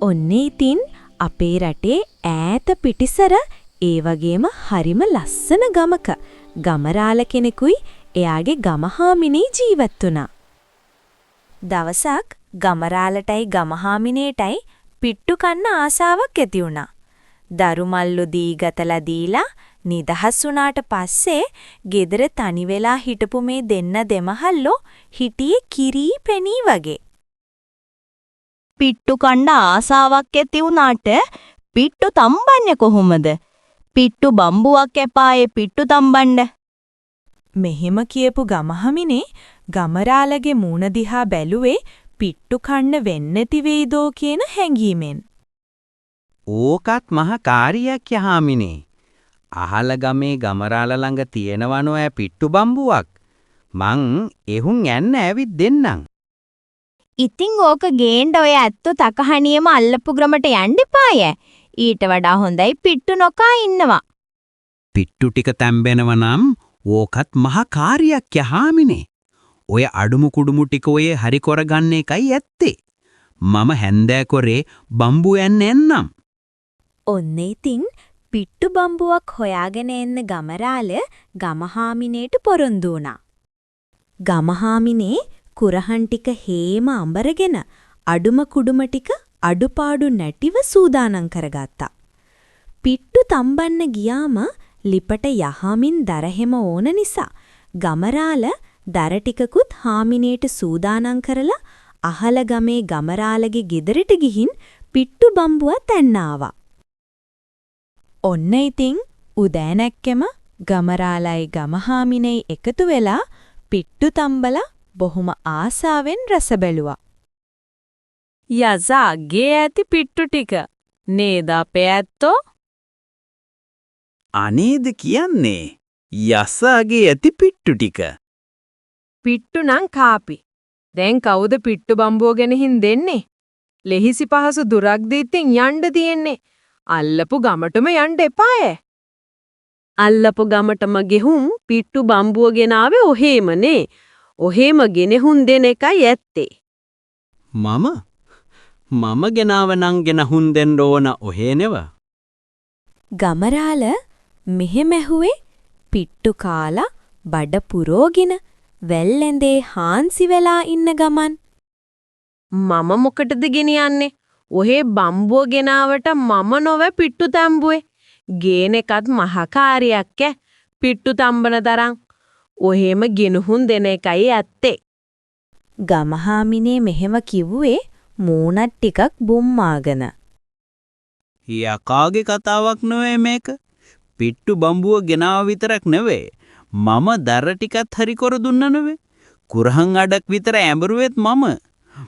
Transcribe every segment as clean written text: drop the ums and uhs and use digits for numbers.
ඔන්නේ ඉතින් අපේ රටේ ඈත පිටිසර ඒ වගේම හරිම ලස්සන ගමක ගමරාල කෙනෙකුයි එයාගේ ගමහාමිනේ ජීවත් වුණා. දවසක් ගමරාලටයි ගමහාමිනේටයි පිට්ටු කන්න ආසාවක් ඇති වුණා. දරු මල්ලු දීගතලා දීලා නිදහස් වුණාට පස්සේ ගෙදර තනි වෙලා හිටපු මේ දෙන්න දෙමහල්ලෝ හිටියේ කිරි පෙනී වගේ. පිට්ටු කන්න ආසාවක් ඇති වුණාට පිට්ටු තම්බන්නේ කොහොමද? පිට්ටු බම්බුවක් එපායේ පිට්ටු තම්බන්න. මෙහෙම කියපු ගමහමිනේ ගමරාලගේ මූණ දිහා බැලුවේ පිට්ටු කන්න වෙන්නේති වෙයිදෝ කියන හැඟීමෙන්. ඕකත් මහ කාර්යයක් යහමිනේ. අහල ගමේ ගමරාල ළඟ තියෙනවනෝ ඈ පිට්ටු බම්බුවක්. මං එහුන් යන්න ඇවිත් දෙන්නම්. ඉතින් ඕක ගේන්න ඔය ඇත්තෝ තකහණියම අල්ලපු ග්‍රමට යන්න එපාය. ඊට වඩා හොඳයි පිට්ටු නොකා ඉන්නවා. පිට්ටු ටික තැම්බෙනව නම් ඕකත් මහ කාර්යයක් යහමිනේ. ඔය අඩුමු කුඩුමු ටික ඔය හරි කරගන්න එකයි ඇත්තේ. මම හැන්දෑ කොරේ බම්බු යන්න එන්නම්. ඔන්නේ ඉතින් පිට්ටු බම්බුවක් හොයාගෙන එන්න ගමරාල ගමහාමිනේට පොරොන්දු වුණා. ගමහාමිනේ කුරහන් ටික හේම අඹරගෙන අඩුම කුඩුම ටික අඩුපාඩු නැටිව සූදානම් කරගත්තා. පිට්ටු තම්බන්න ගියාම ලිපට යහමින් දරහෙම ඕන නිසා ගමරාල දර ටිකකුත් හාමිනේට සූදානම් කරලා අහල ගමේ ගමරාලගේ ගෙදරට ගිහින් පිට්ටු බම්බුවත් එන්න ආවා. ඔන්න ඉතින් උදෑ නැක්කෙම ගමරාලයි ගමහාමිනේ එකතු වෙලා පිට්ටු තම්බලා බොහොම ආසාවෙන් රස බැලුවා. යසාගේ ඇති පිට්ටු ටික නේද අපේ ඇත්තෝ? අනේද කියන්නේ යසාගේ ඇති පිට්ටු ටික. පිට්ටු නම් කාපි. දැන් කවුද පිට්ටු බම්බුව ගෙනihin දෙන්නේ? ලෙහිසි පහසු දුරක් දීතින් යන්න තියෙන්නේ. අල්ලපු ගමටම යන්න එපාය. අල්ලපු ගමටම ගෙහුම් පිට්ටු බම්බුව ගෙනාවේ ඔහෙමනේ. ඔහෙම ගෙනහුන් දෙන එකයි ඇත්තේ. මම ගෙනාව නම් ගෙනහුන් දෙන්න ඕන ඔහෙනව. ගමරාල මෙහෙම ඇහුවේ පිට්ටු කාලා බඩ පුරෝගෙන වැල්ලෙන්දේ හාන්සි වෙලා ඉන්න ගමන්. මම මොකටද ගෙනියන්නේ? ඔහේ බම්බුව ගෙනාවට මම නොව පිට්ටු තම්බුවේ. ගේන එකත් මහා කාර්යයක් ඈ. පිට්ටු තම්බන තරම්. ඔහෙම ගෙනහුන් දෙන එකයි ඇත්තේ. ගමහාමිනේ මෙහෙම කිව්වේ මූණත් ටිකක් බුම්මාගෙන. යකාගේ කතාවක් නෙවෙයි මේක. පිට්ටු බම්බුව ගෙනාව විතරක් නෙවෙයි. මම දර ටිකත් හරි කර දුන්න නෙවෙයි. කුරහන් අඩක් විතර ඇඹරුවෙත් මම.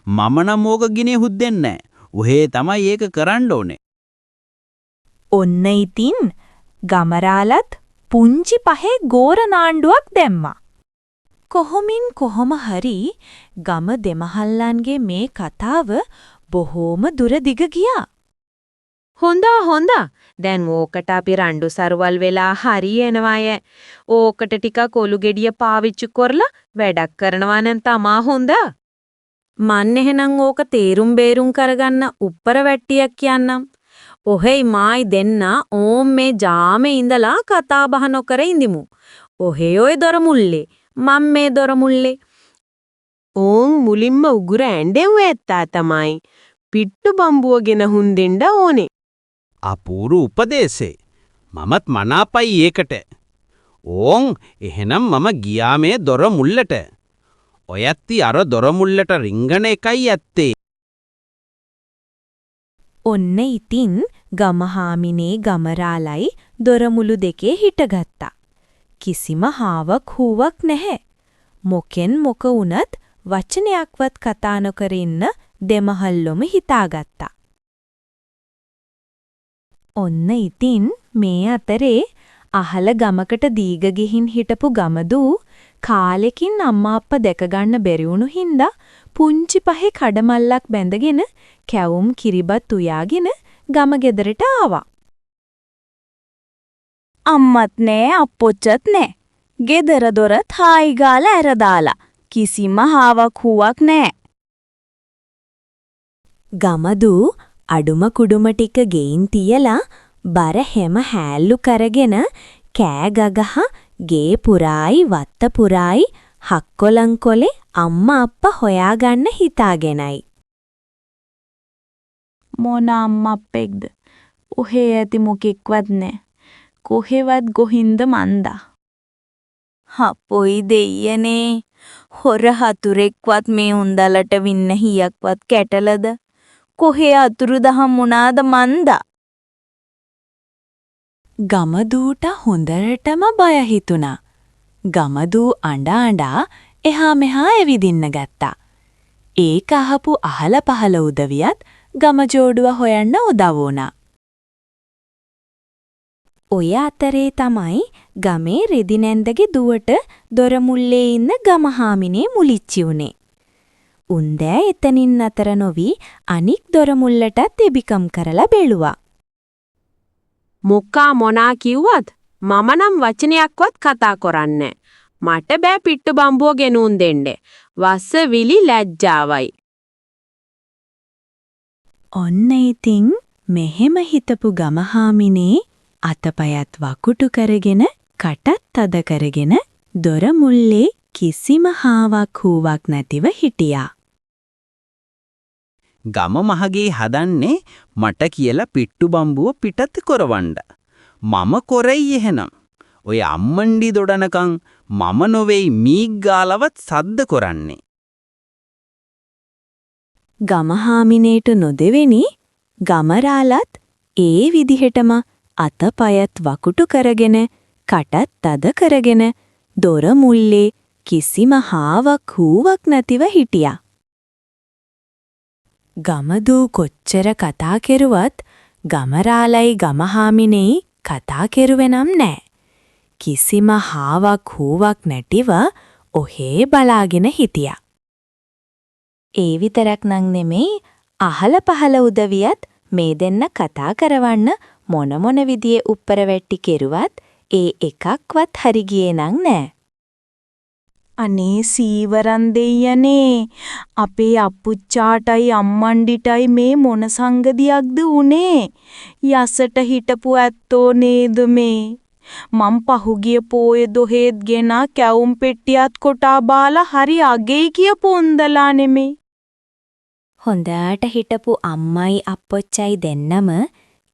මම නම් ඕක ගිනේ හුද්දෙන්නේ නැහැ. ඔහේ තමයි ඒක කරන්න ඕනේ. ඔන්න ඉතින් ගමරාලත් පුංචි පහේ ගෝර නාණ්ඩුවක් දැම්මා. කොහොම හරි ගම දෙමහල්ලන්ගේ මේ කතාව බොහෝම දුර දිග ගියා. හොඳා. දැන් ඕකට අපි රණ්ඩු සරුවල් වෙලා හරියනවාය. ඕකට ටිකක් ඔලු ගෙඩිය පාවිච්චි කරලා වැඩක් කරනවා නම් තමා හොඳ. මන් එහෙනම් ඕක තේරුම් බේරුම් කරගන්න උಪ್ಪර වැට්ටියක් කියන්නම්. ඔහෙයි මායි දෙන්න ඕම් මේ ජාමේ ඉඳලා කතා බහ නොකර ඉඳිමු. ඔහේ ඔය දොර මුල්ලේ මම මේ දොර මුල්ලේ. ඕන් මුලින්ම උගුර ඇඬෙව්වේ ඇත්තා තමයි. පිට්ටු බම්බුව ගෙනහුන් දෙන්න ඕනේ. අපූරු උපදේශේ. මමත් මනාපයි ඒකට. ඕන් එහෙනම් මම ගියා මේ දොර මුල්ලට. ඔයත්ති අර දොර මුල්ලට රිංගන එකයි ඇත්තේ. ඔන්න ඉතින් ගමහාමිනේ ගමරාලයි දොරමුළු දෙකේ හිටගත්තා. කිසිම හාවක් හුවක් නැහැ. මොකෙන් මොක වුණත් වචනයක්වත් කතා නොකර ඉන්න දෙමහල්ලොම හිතාගත්තා. ඔන්න ඉතින් මේ අතරේ අහල ගමකට දීග ගිහින් හිටපු ගමදූ කාලෙකින් අම්මා අප්පා දැක ගන්න බැරි වුණු හින්දා පුංචි පහේ කඩමල්ලක් බැඳගෙන කැවුම් කිරිබත් උයාගෙන ගම ගෙදරට ආවා. අම්මත් නෑ අප්පොච්චත් නෑ. ගෙදර දොර තායි ගාලා ඇර දාලා. කිසිම හාවක් හුවක් නෑ. ගමදූ අඩුම කුඩුම ටික ගෙයින් තියලා බර හැම හැල්ලු කරගෙන කෑ ගගහ ගේ පුරායි වත්ත පුරායි හක්කොලන් කොලේ අම්මා අප්පා හොයාගන්න හිතාගෙනයි. මොන අම්මප්පෙක්ද? ඔහේ ඇති මොකෙක්වත් නෑ. කොහෙවත් ගොහින්ද මන්දා. හපොයි දෙයියනේ. හොර හතුරෙක්වත් මේ උන්දලට වින්න හියක්වත් කැටලද? කොහේ අතුරුදහම් වුණාද මන්දා? ගමදූට හොඳටම බය හිතුණා. ගමදූ අඬා එහා මෙහා ඇවිදින්න ගත්තා. ඒක අහපු අහල පහල උදවියත් ගමජෝඩුව හොයන්න උදව් වුණා. ඔය අතරේ තමයි ගමේ රෙදි නැන්දගේ දුවට දොර මුල්ලේ ඉන්න ගමහාමිනේ මුලිච්චි උනේ. උන්දෑ එතනින් අතර නොවි අනික් දොර මුල්ලටත් එබිකම් කරලා බැලුවා. මොකා මොනා කිව්වත් මම නම් වචනයක්වත් කතා කරන්නේ. මට බෑ පිට්ටු බම්බුව ගෙනුන් දෙන්න. වස්ස විලි ලැජ්ජාවයි. ඔන්න ඉතින් මෙහෙම හිතපු ගමහාමිනේ අතපයත් වකුටු කරගෙන කටත් තද කරගෙන දොර මුල්ලේ කිසිම හාවක් හූවක් නැතිව හිටියා. ගම මහගේ හදන්නේ මට කියලා පිට්ටු බම්බුව පිටත් කරවන්න. මම කොරෙයි එහෙනම්. ඔය අම්මණ්ඩි දොඩනකම් මම නොවේයි මීග් ගාලවත් සද්ද කරන්නේ. ගමහාමිනේට නොදෙවෙනි ගමරාලත් ඒ විදිහටම අතපයත් වකුටු කරගෙන කටත් තද කරගෙන දොර මුල්ලේ කිසිම හාවක් හූවක් නැතිව හිටියා. ගමදූ කොච්චර කතා කෙරුවත් ගමරාලයි ගමහාමිනේ කතා කෙරුවෙනම් නෑ. කිසිම හාවක් හූවක් නැතිව ඔහේ බලාගෙන හිටියා. ඒ විතරක් නං නෙමෙයි අහල පහල උදවියත් මේ දෙන්න කතා කරවන්න මොන විදියේ උප්පර වැට්ටි කෙරුවත් ඒ එකක්වත් හරි ගියේ නං නෑ. අනේ සීවරන් දෙයියනේ, අපේ අප්පුච්චාටයි අම්මණ්ඩිටයි මේ මොන සංගතියක්ද උනේ? යසට හිටපු ඇත්තෝ නේද මේ? මම් පහුගිය පෝය දොහෙත් ගෙන කැවුම් පෙට්ටියත් කොටා බාලා හරි අගේ කියපු උන්දලා නෙමේ. හොඳට හිටපු අම්මයි අප්පොච්චයි දෙන්නම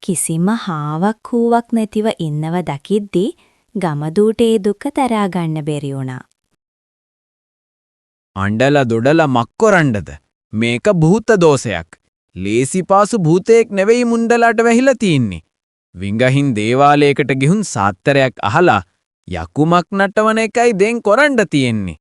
කිසිම හාවක් හූවක් නැතිව ඉන්නව දකිද්දි ගමදූට ඒ දුක තරහා ගන්න බැරි වුණා. අඬලා දොඩලා මක්කොරණ්ඩද? මේක භූත දෝෂයක්. ලේසිපාසු භූතයෙක් නෙවෙයි මුන්දලාට වැහිලා තින්නේ. විංගහින් දේවාලයකට ගිහුන් සාත්තරයක් අහලා යකුමක් නටවන එකයි දෙන් කරන්න තියෙන්නේ.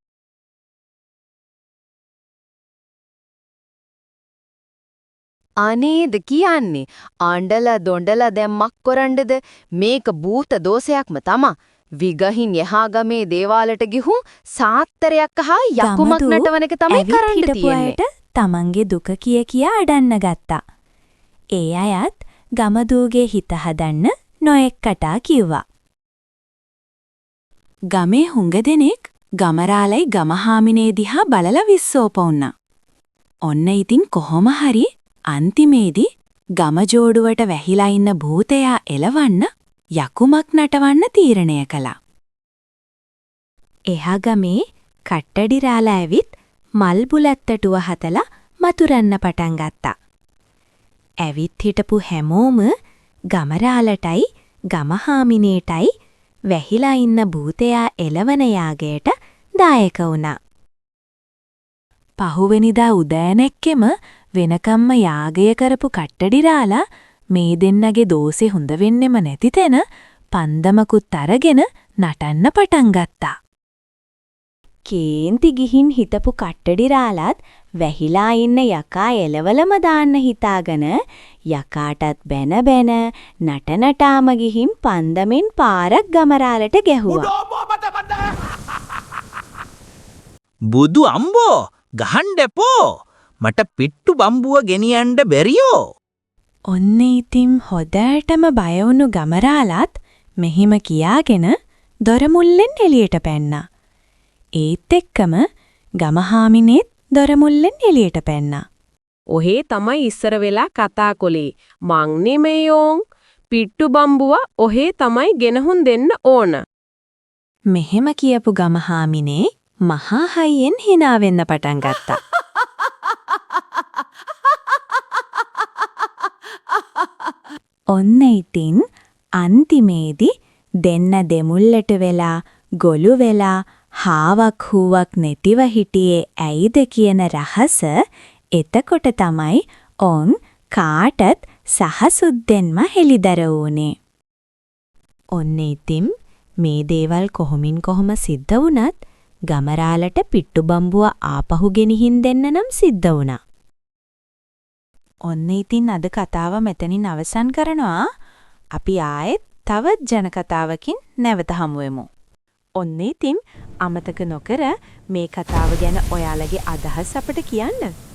අනේද කියන්නේ ආණ්ඩලා දොණ්ඩලා දැම්මක් කරන්නද? මේක භූත දෝෂයක්ම තමා. විගහින් යහා ගමේ දේවාලට ගිහුම් සාත්තරයක් අහා යකුමක් නටවන එක තමයි කරන්න තියෙන්නේ. තමන්ගේ දුක කියා අඩන්න ගත්තා. ඒ අයත් ගමදූගේ හිත හදන්න නොඑක් කටා කිව්වා. ගමේ හුඟ දෙනෙක් ගමරාලයි ගමහාමිනේ දිහා බලලා විස්සෝප වුණා. ඔන්න ඉතින් කොහොම හරි අන්තිමේදී ගමජෝඩුවට වැහිලා ඉන්න භූතයා එලවන්න යකුමක් නටවන්න තීරණය කළා. එහා ගමේ කට්ටඩිරාලා ඇවිත් මල් බුලත්තටුව හතලා මතුරන්න පටන් ගත්තා. ඇවිත් හිටපු හැමෝම ගමරාලටයි ගමහාමිනේටයි වැහිලා ඉන්න භූතයා එලවන යාගයට දායක වුණා. පහුවෙනිදා උදෑනෙක්කෙම වෙනකම්ම යාගය කරපු කට්ටඩිරාලා මේ දෙන්නගේ දෝෂේ හොඳ වෙන්නෙම නැති තැන පන්දමකුත් අරගෙන නටන්න පටන් ගත්තා. කේන්ති ගිහින් හිටපු කට්ටඩිරාලත් වැහිලා ඉන්න යකා එලවලම දාන්න හිතාගෙන යකාටත් බැන නටනටාම ගිහින් පන්දමෙන් පාරක් ගමරාලට ගැහුවා. බුදු අම්බෝ ගහන්නපෝ මට පිට්ටු බම්බුව ගෙනියන්න බැරියෝ. ඔන්න ඉතින් හොදටම බය වුණු ගමරාලත් මෙහිම කියාගෙන දොර මුල්ලෙන් එළියට පැන්නා. ඒත් එක්කම ගමහාමිනේත් දොර මුල්ලෙන් එළියට පැන්නා. ඔහේ තමයි ඉස්සර වෙලා කතා කොලේ. මං නෙමෙයෝන්. පිට්ටු බම්බුව ඔහේ තමයි ගෙනහුන් දෙන්න ඕන. මෙහෙම කියපු ගමහාමිනේ මහා හයියෙන් hina වෙන්න පටන් ගත්තා. ඔන්න ඉතින් අන්තිමේදී දෙන්න දෙමුල්ලට වෙලා ගොළු වෙලා හාවක් හුවක් නැතිව හිටියේ ඇයිද කියන රහස එතකොට තමයි ඔන් කාටත් සහසුද්දෙන්ම හෙළිදර වුනේ. ඔන්න ඉතින් මේ දේවල් කොහොමින් කොහොම සිද්ධ වුණත් ගමරාලට පිට්ටු බම්බුව ආපහු ගෙනිහින් දෙන්න නම් සිද්ධ වුණා. ඔන්න ඉතින් අද කතාව මෙතනින් අවසන් කරනවා. අපි ආයෙත් තවත් ජන කතාවකින් නැවත හමු වෙමු. ඔන්න ඉතින් අමතක නොකර මේ කතාව ගැන ඔයාලගේ අදහස් අපට කියන්න.